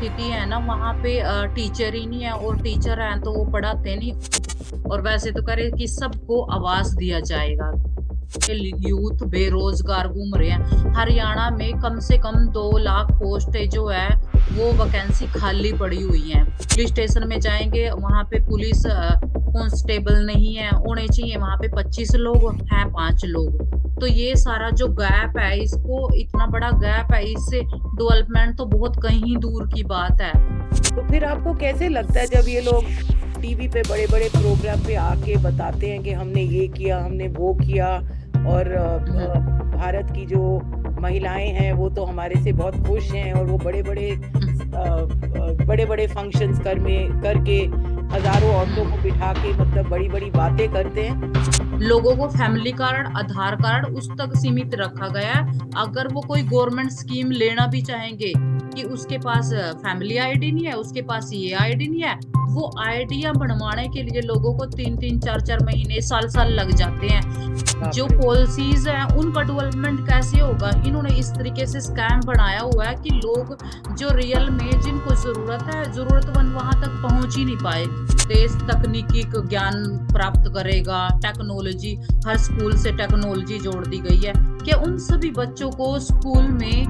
स्थिति है ना, वहाँ पे टीचर ही नहीं है, और टीचर हैं तो वो पढ़ाते नहीं। और वैसे तो करे कि सबको आवाज दिया जाएगा। यूथ बेरोजगार घूम रहे हैं हरियाणा में, कम से कम 2 लाख पोस्ट जो है वो वैकेंसी खाली पड़ी हुई है। पुलिस स्टेशन में जाएंगे, वहां पे पुलिस कांस्टेबल नहीं है, होने चाहिए वहां पे 25 लोग हैं, 5 लोग। तो ये सारा जो गैप है, इसको इतना बड़ा गैप है, इससे डेवलपमेंट तो बहुत कहीं दूर की बात है। तो फिर आपको कैसे लगता है जब ये लोग टीवी पे बड़े बड़े प्रोग्राम पे आके बताते हैं कि हमने ये किया, हमने वो किया, और हम्म, भारत की जो महिलाएं हैं वो तो हमारे से बहुत खुश हैं, और वो बड़े बड़े फंक्शंस करके हजारों औरतों को हम्म। बिठा के मतलब बड़ी बड़ी बातें करते हैं। लोगों को फैमिली कार्ड, आधार कार्ड उस तक सीमित रखा गया है। अगर वो कोई गवर्नमेंट स्कीम लेना भी चाहेंगे, कि उसके पास फैमिली आईडी नहीं है, उसके पास ये आईडी नहीं है, वो आईडिया बनवाने के लिए लोगों को 3 3 4 4 महीने, साल साल लग जाते हैं। बाप जो रे। पॉलिसीज है उनका डेवलपमेंट कैसे होगा? इन्होंने इस तरीके से स्कैम बनाया हुआ है कि लोग जो रियल में जिनको जरूरत है, जरूरतमंद वहां तक पहुंच ही नहीं पाए। देश तकनीकी को ज्ञान प्राप्त करेगा, टेक्नोलॉजी, हर स्कूल से टेक्नोलॉजी जोड़ दी गई है। क्या उन सभी बच्चों को स्कूल में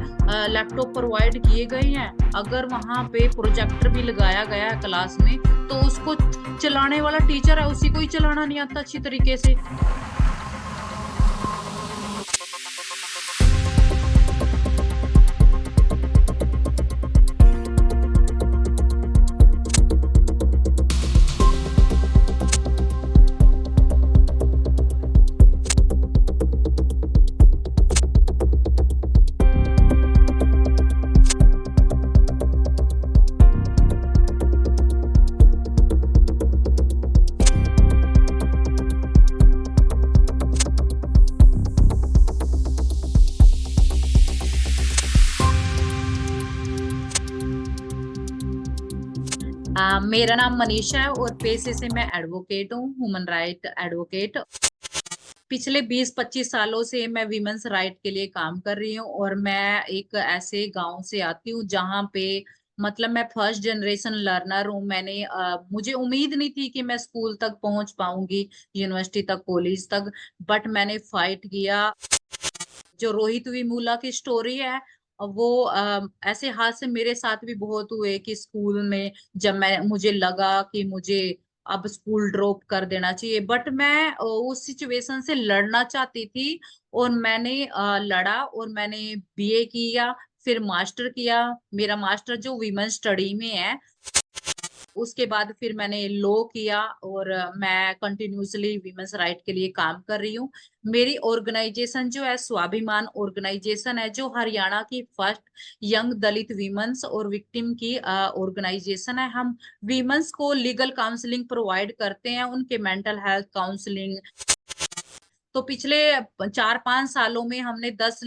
लैपटॉप प्रोवाइड किए गए हैं? अगर वहां पे प्रोजेक्टर भी लगाया गया है क्लास में, तो उसको चलाने वाला टीचर है, उसी को ही चलाना नहीं आता अच्छी तरीके से। मेरा नाम मनीषा है, और पेशे से मैं एडवोकेट हूँ, ह्यूमन राइट एडवोकेट। पिछले 20 25 सालों से मैं विमेंस राइट के लिए काम कर रही हूँ, और मैं एक ऐसे गांव से आती हूँ जहाँ पे मतलब मैं फर्स्ट जनरेशन लर्नर हूँ। मुझे उम्मीद नहीं थी कि मैं स्कूल तक पहुंच पाऊंगी, यूनिवर्सिटी तक, कॉलेज तक, बट मैंने फाइट किया। जो रोहित वेमुला की स्टोरी है, वो ऐसे हादसे मेरे साथ भी बहुत हुए कि स्कूल में जब मैं मुझे लगा कि मुझे अब स्कूल ड्रॉप कर देना चाहिए, बट मैं उस सिचुएशन से लड़ना चाहती थी। और मैंने लड़ा, और मैंने बीए किया, फिर मास्टर किया। मेरा मास्टर जो विमेन स्टडी में है, उसके बाद फिर मैंने लॉ किया, और मैं कंटिन्यूअसली विमेंस राइट के लिए काम कर रही हूँ। मेरी ऑर्गेनाइजेशन जो है स्वाभिमान ऑर्गेनाइजेशन है, जो हरियाणा की फर्स्ट यंग दलित वीमेंस और विक्टिम की ऑर्गेनाइजेशन है। हम वीमेंस को लीगल काउंसलिंग प्रोवाइड करते हैं, उनके मेंटल हेल्थ काउंसलिंग। तो पिछले 4 5 सालों में हमने 10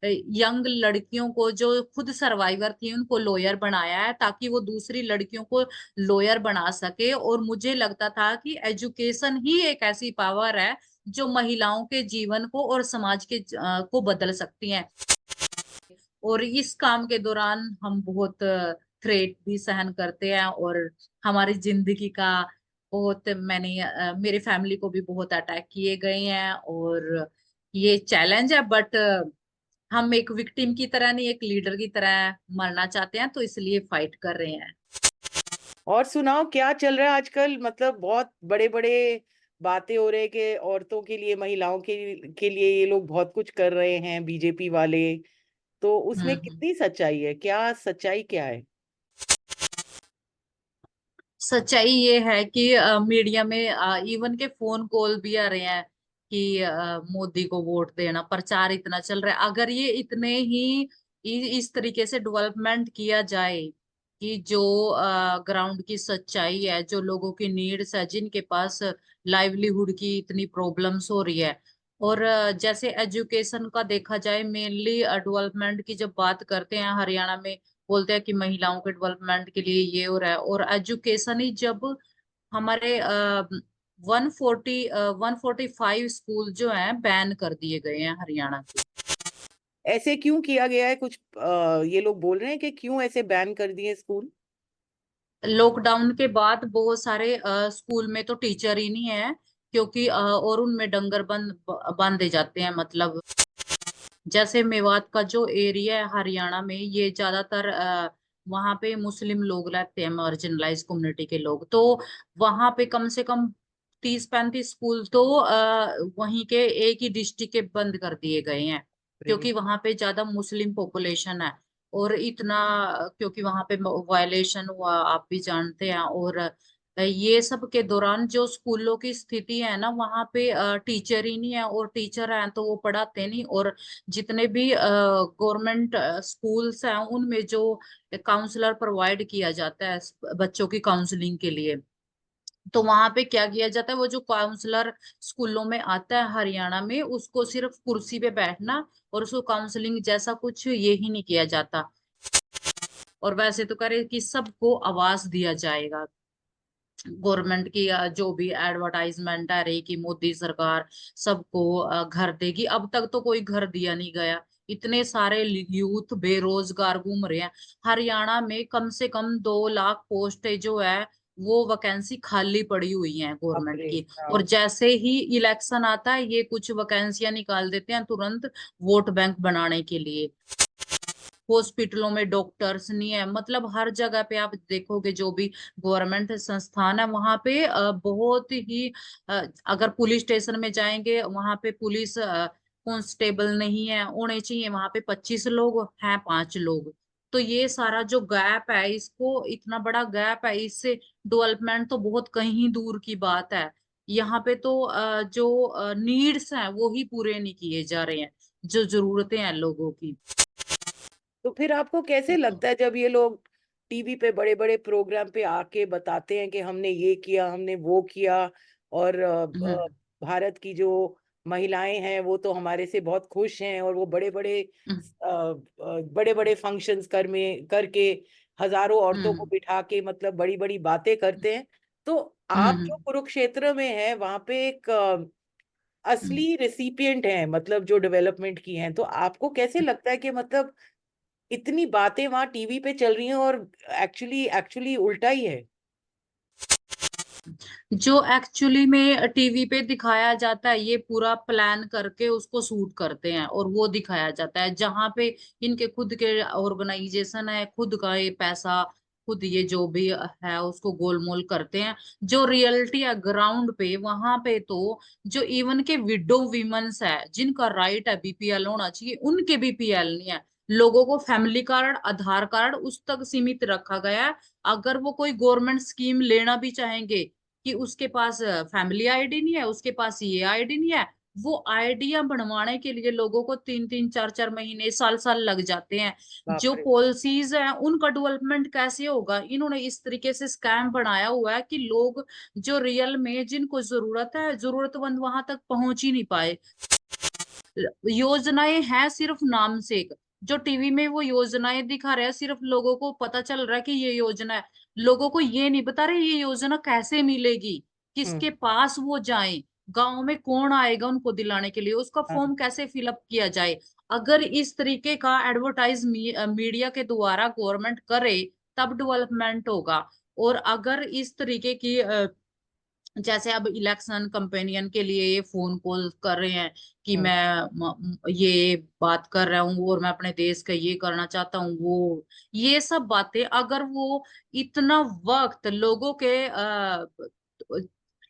यंग लड़कियों को, जो खुद सर्वाइवर थी, उनको लॉयर बनाया है, ताकि वो दूसरी लड़कियों को लॉयर बना सके। और मुझे लगता था कि एजुकेशन ही एक ऐसी पावर है जो महिलाओं के जीवन को और समाज के को बदल सकती है। और इस काम के दौरान हम बहुत थ्रेट भी सहन करते हैं, और हमारी जिंदगी का बहुत, मेरे फैमिली को भी बहुत अटैक किए गए हैं। और ये चैलेंज है, बट हम एक विक्टिम की तरह नहीं, एक लीडर की तरह मरना चाहते हैं, तो इसलिए फाइट कर रहे हैं। और सुनाओ क्या चल रहा है आजकल, मतलब बहुत बड़े बड़े बातें हो रहे हैं कि औरतों के लिए, महिलाओं के लिए ये लोग बहुत कुछ कर रहे हैं बीजेपी वाले। तो उसमें हम्म। कितनी सच्चाई है, क्या सच्चाई क्या है? सच्चाई ये है कि मीडिया में इवन के फोन कॉल भी आ रहे हैं कि मोदी को वोट देना, प्रचार इतना चल रहा है। अगर ये इतने ही इस तरीके से डेवलपमेंट किया जाए कि जो ग्राउंड की सच्चाई है, जो लोगों की नीड्स है, जिनके पास लाइवलीहुड की इतनी प्रॉब्लम्स हो रही है, और जैसे एजुकेशन का देखा जाए, मेनली डेवलपमेंट की जब बात करते हैं हरियाणा में, बोलते हैं कि महिलाओं के डेवलपमेंट के लिए ये हो रहा है। और एजुकेशन ही जब हमारे 145 स्कूल जो हैं बैन कर दिए गए हैं हरियाणा के। ऐसे क्यों किया गया है? कुछ ये लोग बोल रहे हैं कि क्यों ऐसे बैन कर दिए स्कूल? लॉकडाउन के बाद बहुत सारे स्कूल में तो टीचर ही नहीं है, क्योंकि और उनमें डंगर बांधे जाते हैं। मतलब जैसे मेवात का जो एरिया है हरियाणा में, ये ज्यादातर वहां पे मुस्लिम लोग रहते हैं, मार्जिनलाइज कम्युनिटी के लोग। तो वहां पे कम से कम 30-35 स्कूल तो वहीं के एक ही डिस्ट्रिक्ट के बंद कर दिए गए हैं, अरे रे। क्योंकि वहां पे ज्यादा मुस्लिम पॉपुलेशन है। और इतना, क्योंकि वहां पे वायलेशन हुआ आप भी जानते हैं। और ये सब के दौरान जो स्कूलों की स्थिति है ना, वहां पे टीचर ही नहीं है, और टीचर हैं तो वो पढ़ाते नहीं। और जितने भी गवर्नमेंट स्कूल्स हैं उनमें जो काउंसलर प्रोवाइड किया जाता है बच्चों की काउंसलिंग के लिए, तो वहां पे क्या किया जाता है, वो जो काउंसलर स्कूलों में आता है हरियाणा में, उसको सिर्फ कुर्सी पे बैठना और उसको काउंसलिंग जैसा कुछ ये ही नहीं किया जाता। और वैसे तो करे कि सबको आवाज दिया जाएगा। गवर्नमेंट की जो भी एडवर्टाइजमेंट आ रही कि मोदी सरकार सबको घर देगी, अब तक तो कोई घर दिया नहीं गया। इतने सारे यूथ बेरोजगार घूम रहे हैं। हरियाणा में कम से कम 2 लाख पोस्टें जो है वो वैकेंसी खाली पड़ी हुई है बाप गवर्नमेंट रे। की। हाँ। और जैसे ही इलेक्शन आता है ये कुछ वैकेंसियां निकाल देते हैं तुरंत, वोट बैंक बनाने के लिए। हॉस्पिटलों में डॉक्टर्स नहीं है। मतलब हर जगह पे आप देखोगे जो भी गवर्नमेंट संस्थान है वहां पे बहुत ही अगर पुलिस स्टेशन में जाएंगे वहां पे पुलिस कांस्टेबल नहीं है, होने चाहिए वहां पे 25 लोग हैं, 5 लोग। तो ये सारा जो गैप है, इसको इतना बड़ा गैप है, इससे डेवलपमेंट तो बहुत कहीं दूर की बात है। यहाँ पे तो जो नीड्स हैं वो ही पूरे नहीं किए जा रहे हैं, जो जरूरतें हैं लोगों की। तो फिर आपको कैसे लगता है जब ये लोग टीवी पे बड़े बड़े प्रोग्राम पे आके बताते हैं कि हमने ये किया, हमने वो किया, और हम्म। भारत की जो महिलाएं हैं वो तो हमारे से बहुत खुश हैं, और वो हम्म। बड़े बड़े फंक्शंस करके हजारों औरतों को हम्म। बिठा के मतलब बड़ी बड़ी बातें करते हैं। तो आप हम्म। जो कुरुक्षेत्र में है वहां पे एक हम्म। असली रेसिपिएंट हैं, मतलब जो डेवलपमेंट की हैं, तो आपको कैसे लगता है कि मतलब इतनी बातें वहां टीवी पे चल रही हैं और एक्चुअली एक्चुअली उल्टा ही है? जो एक्चुअली में टीवी पे दिखाया जाता है ये पूरा प्लान करके उसको शूट करते हैं और वो दिखाया जाता है। जहां पे इनके खुद के ऑर्गेनाइजेशन है, खुद का ये पैसा, खुद ये जो भी है उसको गोलमोल करते हैं। जो रियलिटी है ग्राउंड पे, वहां पे तो जो इवन के विडो वीमेंस है जिनका राइट है बीपीएल होना चाहिए, उनके बीपीएल नहीं है। लोगों को फैमिली कार्ड, आधार कार्ड उस तक सीमित रखा गया है। अगर वो कोई गवर्नमेंट स्कीम लेना भी चाहेंगे कि उसके पास फैमिली आईडी नहीं है, उसके पास ये आईडी नहीं है, वो आईडियां बनवाने के लिए लोगों को 3-3 4-4 महीने, साल-साल लग जाते हैं। बाप जो रे। पॉलिसीज है उनका डेवलपमेंट कैसे होगा? इन्होंने इस तरीके से स्कैम बनाया हुआ है कि लोग जो रियल में जिनको जरूरत है, जरूरतमंद वहां तक पहुंच ही नहीं पाए। योजनाएं हैं सिर्फ नाम से। जो टीवी में वो योजनाएं दिखा रहे हैं, सिर्फ लोगों को पता चल रहा है कि ये योजना है। लोगों को ये नहीं बता रहे ये योजना कैसे मिलेगी, किसके हम्म। पास वो जाए, गांव में कौन आएगा उनको दिलाने के लिए, उसका हाँ। फॉर्म कैसे फिलअप किया जाए। अगर इस तरीके का एडवर्टाइज मीडिया के द्वारा गवर्नमेंट करे तब डेवलपमेंट होगा। और अगर इस तरीके की जैसे अब इलेक्शन कंपेनियन के लिए ये फोन कॉल कर रहे हैं कि हम्म। मैं ये बात कर रहा हूँ और मैं अपने देश का ये करना चाहता हूँ, वो ये सब बातें अगर वो इतना वक्त लोगों के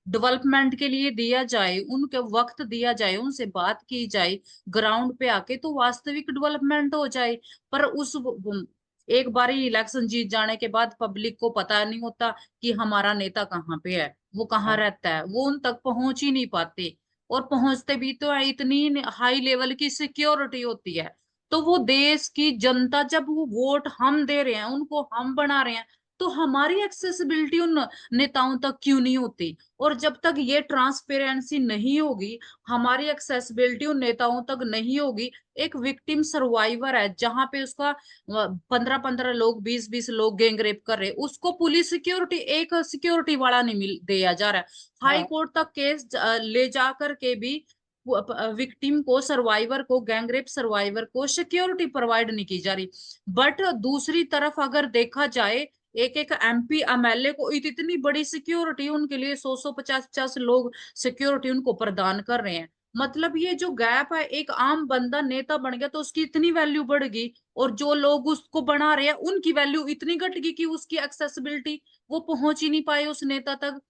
डेवलपमेंट के लिए दिया जाए, उनके वक्त दिया जाए, उनसे बात की जाए ग्राउंड पे आके, तो वास्तविक डेवलपमेंट हो जाए। पर एक बारी इलेक्शन जीत जाने के बाद पब्लिक को पता नहीं होता कि हमारा नेता कहाँ पे है, वो कहाँ हाँ। रहता है, वो उन तक पहुंच ही नहीं पाते। और पहुंचते भी तो है, इतनी हाई लेवल की सिक्योरिटी होती है। तो वो देश की जनता, जब वो वोट हम दे रहे हैं, उनको हम बना रहे हैं, तो हमारी एक्सेसिबिलिटी उन नेताओं तक क्यों नहीं होती? और जब तक ये ट्रांसपेरेंसी नहीं होगी, हमारी एक्सेसिबिलिटी उन नेताओं तक नहीं होगी। एक विक्टिम सर्वाइवर है जहां पे उसका 15-15 लोग, 20-20 लोग गैंगरेप कर रहे, उसको पुलिस सिक्योरिटी, एक सिक्योरिटी वाला नहीं मिल दिया जा रहा है। हाई हाँ। कोर्ट तक केस ले जा करके भी विक्टिम को, सर्वाइवर को, गैंगरेप सर्वाइवर को सिक्योरिटी प्रोवाइड नहीं की जा रही। बट दूसरी तरफ अगर देखा जाए, एक एक एमपी एमएलए को इतनी बड़ी सिक्योरिटी, उनके लिए 100 50 लोग सिक्योरिटी उनको प्रदान कर रहे हैं। मतलब ये जो गैप है, एक आम बंदा नेता बन गया तो उसकी इतनी वैल्यू बढ़ गई, और जो लोग उसको बना रहे हैं उनकी वैल्यू इतनी घट गई कि उसकी एक्सेसिबिलिटी, वो पहुंच ही नहीं पाए उस नेता तक।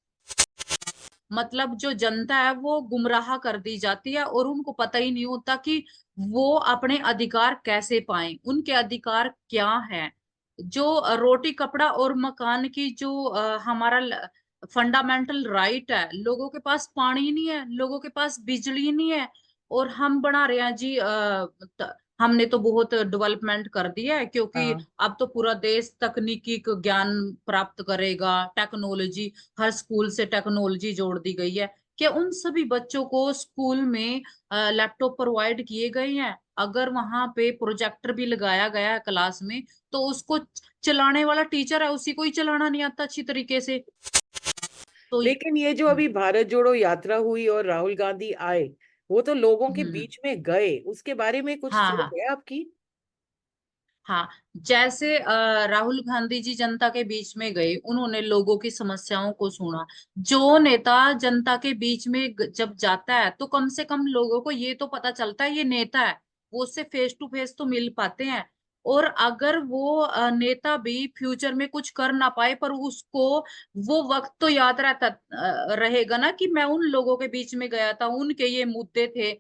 मतलब जो जनता है वो गुमराह कर दी जाती है, और उनको पता ही नहीं होता कि वो अपने अधिकार कैसे पाएं, उनके अधिकार क्या है। जो रोटी कपड़ा और मकान की जो हमारा फंडामेंटल राइट है, लोगों के पास पानी नहीं है, लोगों के पास बिजली नहीं है, और हम बना रहे हैं जी हमने तो बहुत डेवलपमेंट कर दिया है, क्योंकि हाँ। अब तो पूरा देश तकनीकी का ज्ञान प्राप्त करेगा, टेक्नोलॉजी, हर स्कूल से टेक्नोलॉजी जोड़ दी गई है। क्या उन सभी बच्चों को स्कूल में लैपटॉप प्रोवाइड किए गए हैं? अगर वहां पे प्रोजेक्टर भी लगाया गया है क्लास में, तो उसको चलाने वाला टीचर है, उसी को ही चलाना नहीं आता अच्छी तरीके से। तो लेकिन ये जो हम्म अभी भारत जोड़ो यात्रा हुई और राहुल गांधी आए, वो तो लोगों के हम्म, बीच में गए, उसके बारे में कुछ हाँ सोच हाँ है आपकी? हाँ। जैसे राहुल गांधी जी जनता के बीच में गए, उन्होंने लोगों की समस्याओं को सुना। जो नेता जनता के बीच में जब जाता है तो कम से कम लोगों को ये तो पता चलता है ये नेता है, वो उससे फेस टू फेस तो मिल पाते हैं। और अगर वो नेता भी फ्यूचर में कुछ कर ना पाए, पर उसको वो वक्त तो याद रहता रहेगा ना कि मैं उन लोगों के बीच में गया था, उनके ये मुद्दे थे।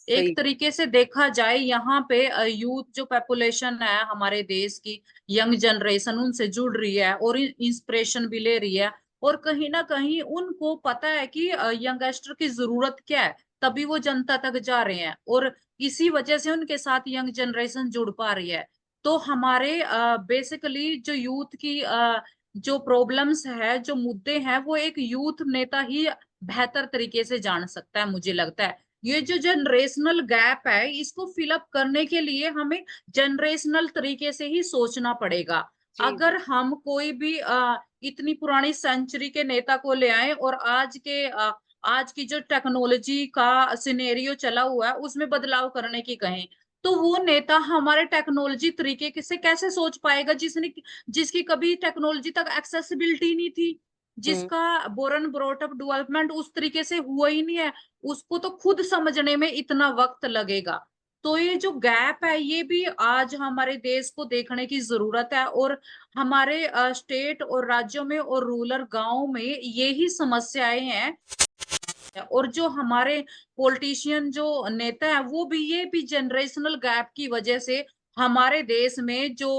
एक सही। तरीके से देखा जाए यहाँ पे यूथ जो पॉपुलेशन है हमारे देश की, यंग जनरेशन उनसे जुड़ रही है और इंस्पिरेशन भी ले रही है। और कहीं ना कहीं उनको पता है कि यंगस्टर की जरूरत क्या है, तभी वो जनता तक जा रहे हैं, और इसी वजह से उनके साथ यंग जनरेशन जुड़ पा रही है। तो हमारे बेसिकली जो यूथ की जो प्रॉब्लम्स है, जो मुद्दे हैं, वो एक यूथ नेता ही बेहतर तरीके से जान सकता है, मुझे लगता है। ये जो जनरेशनल गैप है, इसको फिलअप करने के लिए हमें जनरेशनल तरीके से ही सोचना पड़ेगा। जी अगर जी। हम कोई भी इतनी पुरानी सेंचुरी के नेता को ले आए और आज की जो टेक्नोलॉजी का सिनेरियो चला हुआ है उसमें बदलाव करने की कहें, तो वो नेता हमारे टेक्नोलॉजी तरीके से कैसे सोच पाएगा, जिसकी कभी टेक्नोलॉजी तक एक्सेसिबिलिटी नहीं थी, हम्म। जिसका बोरन ब्रॉटअप डेवलपमेंट उस तरीके से हुआ ही नहीं है, उसको तो खुद समझने में इतना वक्त लगेगा। तो ये जो गैप है, ये भी आज हमारे देश को देखने की जरूरत है, और हमारे स्टेट और राज्यों में और रूरल गांव में यही समस्याएं हैं। और जो हमारे पॉलिटिशियन जो नेता है, वो भी ये भी जनरेशनल गैप की वजह से हमारे देश में जो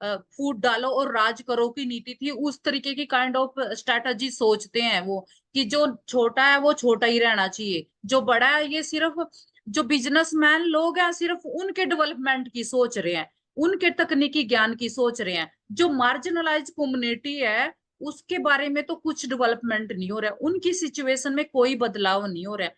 फूट डालो और राज करो की नीति थी, उस तरीके की काइंड ऑफ स्ट्रेटजी सोचते हैं वो, कि जो छोटा है वो छोटा ही रहना चाहिए, जो बड़ा है ये सिर्फ जो बिजनेसमैन लोग हैं सिर्फ उनके डेवलपमेंट की सोच रहे हैं, उनके तकनीकी ज्ञान की सोच रहे हैं। जो मार्जिनलाइज कम्युनिटी है उसके बारे में तो कुछ डेवलपमेंट नहीं हो रहा है, उनकी सिचुएशन में कोई बदलाव नहीं हो रहा है।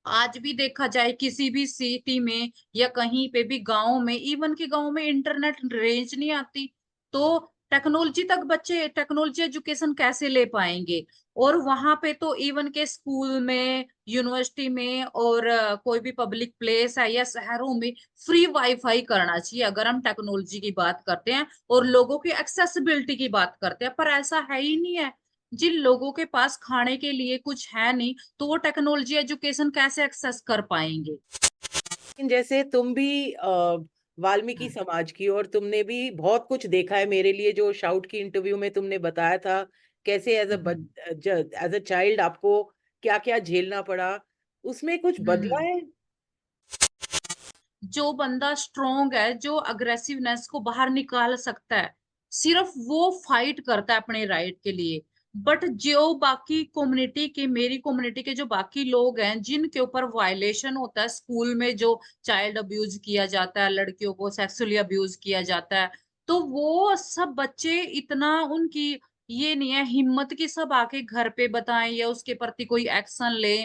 आज भी देखा जाए किसी भी सिटी में या कहीं पे भी गांव में, इवन के गांव में इंटरनेट रेंज नहीं आती, तो टेक्नोलॉजी तक बच्चे टेक्नोलॉजी एजुकेशन कैसे ले पाएंगे? और वहां पे तो इवन के स्कूल में, यूनिवर्सिटी में, और कोई भी पब्लिक प्लेस है या शहरों में फ्री वाईफाई करना चाहिए, अगर हम टेक्नोलॉजी की बात करते हैं और लोगों की एक्सेसिबिलिटी की बात करते हैं, पर ऐसा है ही नहीं है। जिन लोगों के पास खाने के लिए कुछ है नहीं, तो वो टेक्नोलॉजी एजुकेशन कैसे एक्सेस कर पाएंगे? लेकिन जैसे तुम भी वाल्मीकि हम्म समाज की, और तुमने भी बहुत कुछ देखा है, मेरे लिए जो शाउट की इंटरव्यू में तुमने बताया था कैसे हम्म एज अ चाइल्ड आपको क्या क्या झेलना पड़ा, उसमें कुछ बदला हम्म। है? जो बंदा स्ट्रोंग है, जो अग्रेसिवनेस को बाहर निकाल सकता है, सिर्फ वो फाइट करता है अपने राइट के लिए। बट जो बाकी कम्युनिटी के, मेरी कम्युनिटी के जो बाकी लोग हैं जिनके ऊपर वायलेशन होता है, स्कूल में जो चाइल्ड अब्यूज किया जाता है, लड़कियों को सेक्सुअली अब्यूज किया जाता है, तो वो सब बच्चे इतना उनकी ये नहीं है हिम्मत कि सब आके घर पे बताएं या उसके प्रति कोई एक्शन ले।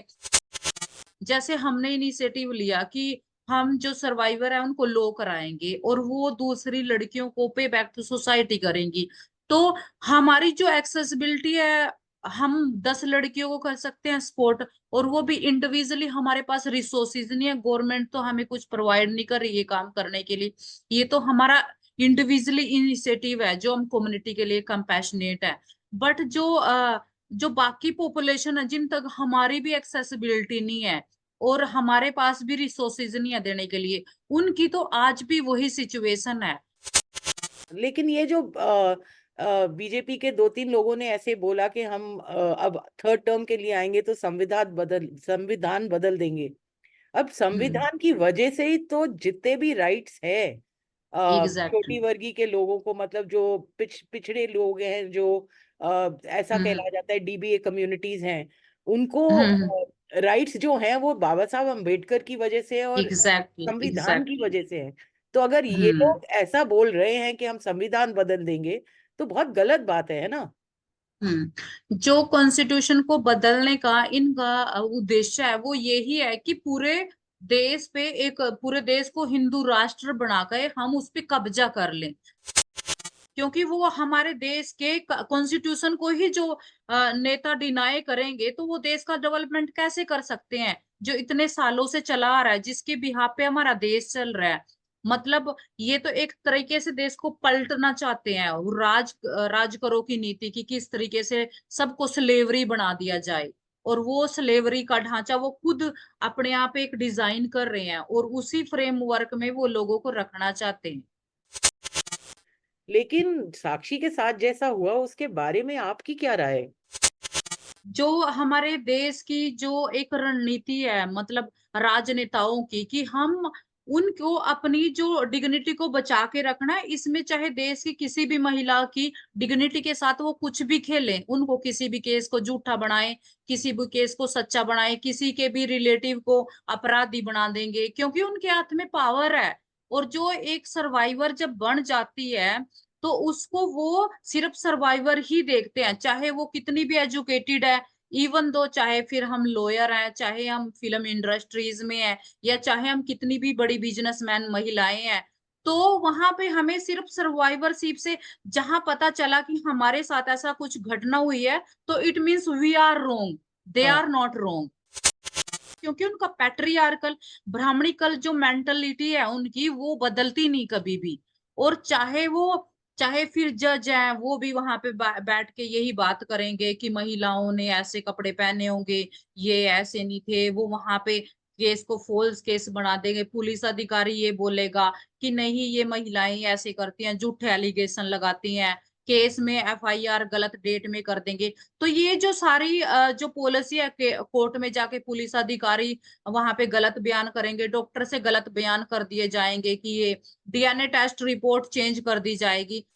जैसे हमने इनिशिएटिव लिया कि हम जो सर्वाइवर है उनको लो कराएंगे और वो दूसरी लड़कियों को पे बैक टू सोसाइटी करेंगी, तो हमारी जो एक्सेसिबिलिटी है, हम 10 लड़कियों को कर सकते हैं सपोर्ट, और वो भी इंडिविजुअली, हमारे पास रिसोर्सेज नहीं है, गवर्नमेंट तो हमें कुछ प्रोवाइड नहीं कर रही है काम करने के लिए। ये तो हमारा इंडिविजुअली इनिशिएटिव है, जो हम कम्युनिटी के लिए कंपैशनेट है। बट जो बाकी पॉपुलेशन है, जिन तक हमारी भी एक्सेसिबिलिटी नहीं है और हमारे पास भी रिसोर्सेज नहीं है देने के लिए, उनकी तो आज भी वही सिचुएशन है। लेकिन ये जो बीजेपी के 2-3 लोगों ने ऐसे बोला कि हम अब थर्ड टर्म के लिए आएंगे तो संविधान बदल देंगे। अब संविधान की वजह से ही तो जितने भी राइट्स है छोटी एग्जैक्टली। वर्गीय के लोगों को, मतलब जो पिछड़े लोग हैं, जो ऐसा हम्म कहला जाता है डीबीए कम्युनिटीज हैं, उनको हम्म राइट्स जो हैं वो बाबा साहब अम्बेडकर की वजह से और एग्जैक्टली संविधान की एग्जैक्टली। वजह से है। तो अगर ये हम्म लोग ऐसा बोल रहे हैं कि हम संविधान बदल देंगे तो बहुत गलत बात है ना। जो कॉन्स्टिट्यूशन को बदलने का इनका उद्देश्य है, वो यही है कि पूरे देश को हिंदू राष्ट्र बनाकर हम उस पे कब्जा कर लें। क्योंकि वो हमारे देश के कॉन्स्टिट्यूशन को ही जो नेता डिनाई करेंगे, तो वो देश का डेवलपमेंट कैसे कर सकते हैं, जो इतने सालों से चला आ रहा है, जिसके बिहाफ पे हमारा देश चल रहा है। मतलब ये तो एक तरीके से देश को पलटना चाहते हैं, और राज करो की नीति की किस तरीके से सबको स्लेवरी बना दिया जाए, और वो स्लेवरी का ढांचा वो खुद अपने आप एक डिजाइन कर रहे हैं, और उसी फ्रेमवर्क में वो लोगों को रखना चाहते हैं। लेकिन साक्षी के साथ जैसा हुआ उसके बारे में आपकी क्या राय है? जो हमारे देश की जो एक रणनीति है, मतलब राजनेताओं की, कि हम उनको अपनी जो डिग्निटी को बचा के रखना है, इसमें चाहे देश की किसी भी महिला की डिग्निटी के साथ वो कुछ भी खेलें, उनको किसी भी केस को झूठा बनाए, किसी भी केस को सच्चा बनाए, किसी के भी रिलेटिव को अपराधी बना देंगे, क्योंकि उनके हाथ में पावर है। और जो एक सर्वाइवर जब बन जाती है, तो उसको वो सिर्फ सर्वाइवर ही देखते हैं, चाहे वो कितनी भी एजुकेटेड है, इवन दो, चाहे फिर हम लॉयर हैं, चाहे हम फिल्म इंडस्ट्रीज में हैं, या चाहे हम कितनी भी बड़ी बिजनेसमैन महिलाएं हैं। तो वहां पे हमें सिर्फ सर्वाइवरशिप से जहां पता चला कि हमारे साथ ऐसा कुछ घटना हुई है, तो इट मीन्स वी आर रोंग, दे हाँ। आर नॉट रोंग। क्योंकि उनका पैट्रियार्कल, ब्राह्मणिकल जो मेंटलिटी है उनकी, वो बदलती नहीं कभी भी। और चाहे फिर जज है, वो भी वहां पे बैठ के यही बात करेंगे कि महिलाओं ने ऐसे कपड़े पहने होंगे, ये ऐसे नहीं थे, वो वहां पे केस को फॉल्स केस बना देंगे। पुलिस अधिकारी ये बोलेगा कि नहीं, ये महिलाएं ऐसे करती हैं, झूठे एलिगेशन लगाती हैं, केस में एफआईआर गलत डेट में कर देंगे। तो ये जो सारी जो पॉलिसी है, कोर्ट में जाके पुलिस अधिकारी वहां पे गलत बयान करेंगे, डॉक्टर से गलत बयान कर दिए जाएंगे कि ये डीएनए टेस्ट रिपोर्ट चेंज कर दी जाएगी।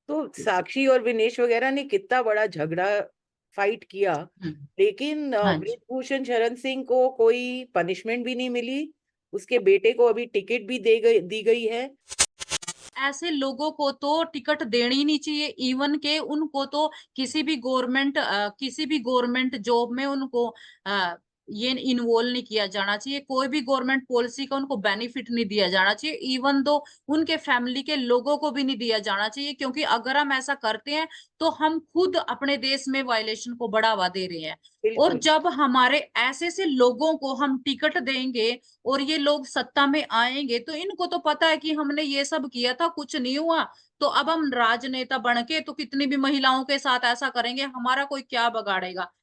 तो साक्षी और विनेश वगैरह ने कितना बड़ा झगड़ा फाइट किया, हम्म, लेकिन हाँ जी। ब्रिजभूषण शरण सिंह को कोई पनिशमेंट भी नहीं मिली। उसके बेटे को अभी टिकट भी दी गई है। ऐसे लोगों को तो टिकट देनी ही नहीं चाहिए, इवन के उनको तो किसी भी गवर्नमेंट जॉब में उनको अ, ये इन्वॉल्व नहीं किया जाना चाहिए, कोई भी गवर्नमेंट पॉलिसी का उनको बेनिफिट नहीं दिया जाना चाहिए, इवन दो उनके फैमिली के लोगों को भी नहीं दिया जाना चाहिए। क्योंकि अगर हम ऐसा करते हैं, तो हम खुद अपने देश में वायलेशन को बढ़ावा दे रहे हैं। और बिल्कुल। जब हमारे ऐसे से लोगों को हम टिकट देंगे और ये लोग सत्ता में आएंगे, तो इनको तो पता है कि हमने ये सब किया था, कुछ नहीं हुआ, तो अब हम राजनेता बन के तो कितनी भी महिलाओं के साथ ऐसा करेंगे, हमारा कोई क्या बगाड़ेगा।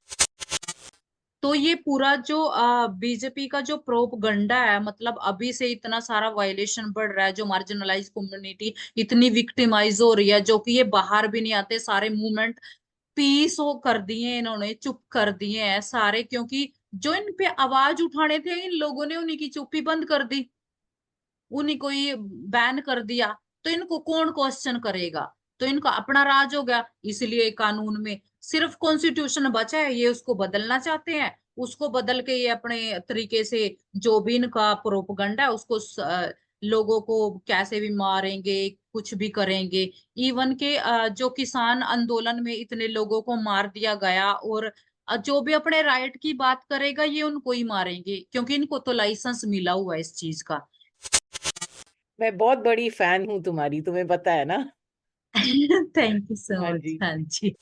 तो ये पूरा जो बीजेपी का जो प्रोपगंडा है, मतलब अभी से इतना सारा वायलेशन बढ़ रहा है, जो मार्जिनलाइज कम्युनिटी इतनी विक्टिमाइज हो रही है, जो कि ये बाहर भी नहीं आते, सारे मूवमेंट पीस हो कर दिए इन्होंने, चुप कर दिए हैं सारे। क्योंकि जो इन पे आवाज उठाने थे, इन लोगों ने उन्हीं की चुप्पी बंद कर दी, उन्हीं को ये बैन कर दिया, तो इनको कौन क्वेश्चन करेगा। तो इनका अपना राज हो गया, इसलिए कानून में सिर्फ कॉन्स्टिट्यूशन बचा है, ये उसको बदलना चाहते हैं। उसको बदल के ये अपने तरीके से जो भी इनका प्रोपगंडा है, उसको लोगों को कैसे भी मारेंगे, कुछ भी करेंगे। इवन के जो किसान आंदोलन में इतने लोगों को मार दिया गया, और जो भी अपने राइट की बात करेगा, ये उनको ही मारेंगे, क्योंकि इनको तो लाइसेंस मिला हुआ है इस चीज का। मैं बहुत बड़ी फैन हूँ तुम्हारी, तुम्हें पता है ना। थैंक यू सो हाँ मच। जी। हाँ जी।